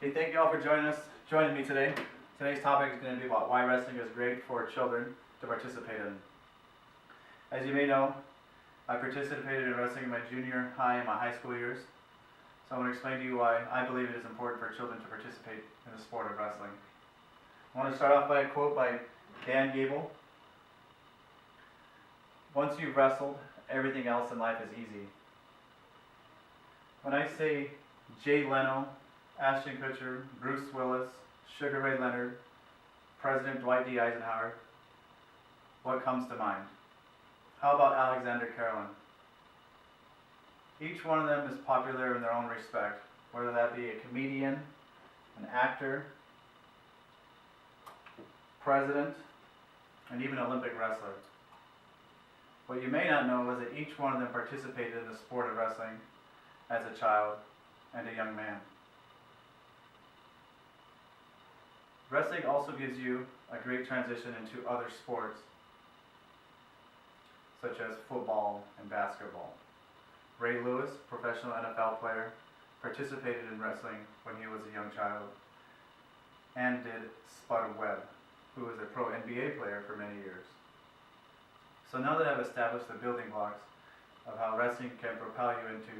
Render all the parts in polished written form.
Hey, thank you all for joining me today. Today's topic is going to be about why wrestling is great for children to participate in. As you may know, I participated in wrestling in my junior high and my high school years. So I want to explain to you why I believe it is important for children to participate in the sport of wrestling. I want to start off by a quote by Dan Gable. Once you've wrestled, everything else in life is easy. When I say Jay Leno, Ashton Kutcher, Bruce Willis, Sugar Ray Leonard, President Dwight D. Eisenhower, what comes to mind? How about Alexander Carlin? Each one of them is popular in their own respect, whether that be a comedian, an actor, president, and even an Olympic wrestler. What you may not know is that each one of them participated in the sport of wrestling as a child and a young man. Wrestling also gives you a great transition into other sports, such as football and basketball. Ray Lewis, professional NFL player, participated in wrestling when he was a young child, and did Spud Webb, who was a pro NBA player for many years. So now that I've established the building blocks of how wrestling can propel you into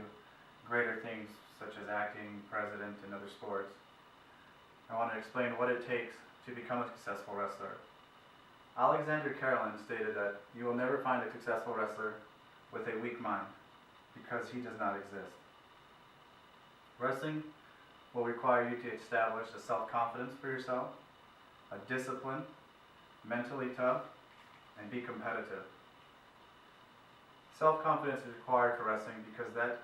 greater things such as acting, president, and other sports, I want to explain what it takes to become a successful wrestler. Alexander Carlin stated that you will never find a successful wrestler with a weak mind, because he does not exist. Wrestling will require you to establish a self-confidence for yourself, a discipline, mentally tough, and be competitive. Self-confidence is required for wrestling because that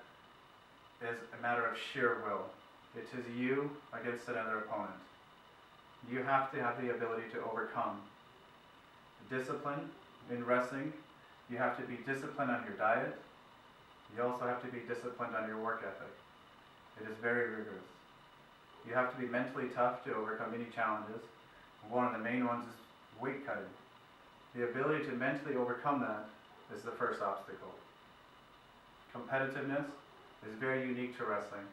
is a matter of sheer will. It is you against another opponent. You have to have the ability to overcome. Discipline in wrestling, you have to be disciplined on your diet. You also have to be disciplined on your work ethic. It is very rigorous. You have to be mentally tough to overcome any challenges. One of the main ones is weight cutting. The ability to mentally overcome that is the first obstacle. Competitiveness is very unique to wrestling.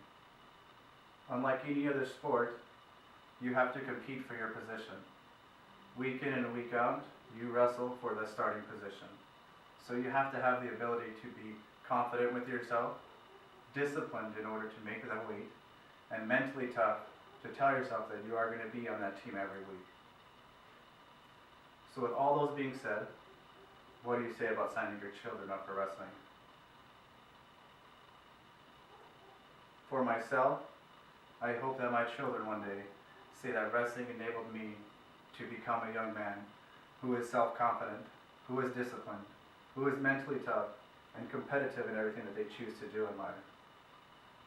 Unlike any other sport, you have to compete for your position. Week in and week out, you wrestle for the starting position. So you have to have the ability to be confident with yourself, disciplined in order to make that weight, and mentally tough to tell yourself that you are going to be on that team every week. So with all those being said, what do you say about signing your children up for wrestling? For myself, I hope that my children one day say that wrestling enabled me to become a young man who is self-confident, who is disciplined, who is mentally tough, and competitive in everything that they choose to do in life,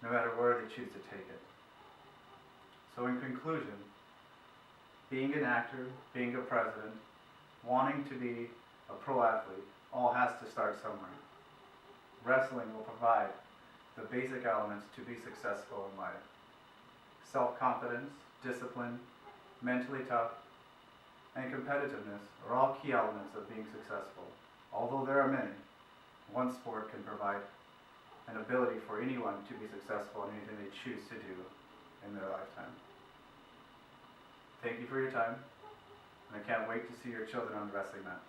no matter where they choose to take it. So in conclusion, being an actor, being a president, wanting to be a pro athlete, all has to start somewhere. Wrestling will provide the basic elements to be successful in life. Self-confidence, discipline, mentally tough, and competitiveness are all key elements of being successful. Although there are many, one sport can provide an ability for anyone to be successful in anything they choose to do in their lifetime. Thank you for your time, and I can't wait to see your children on the wrestling mat.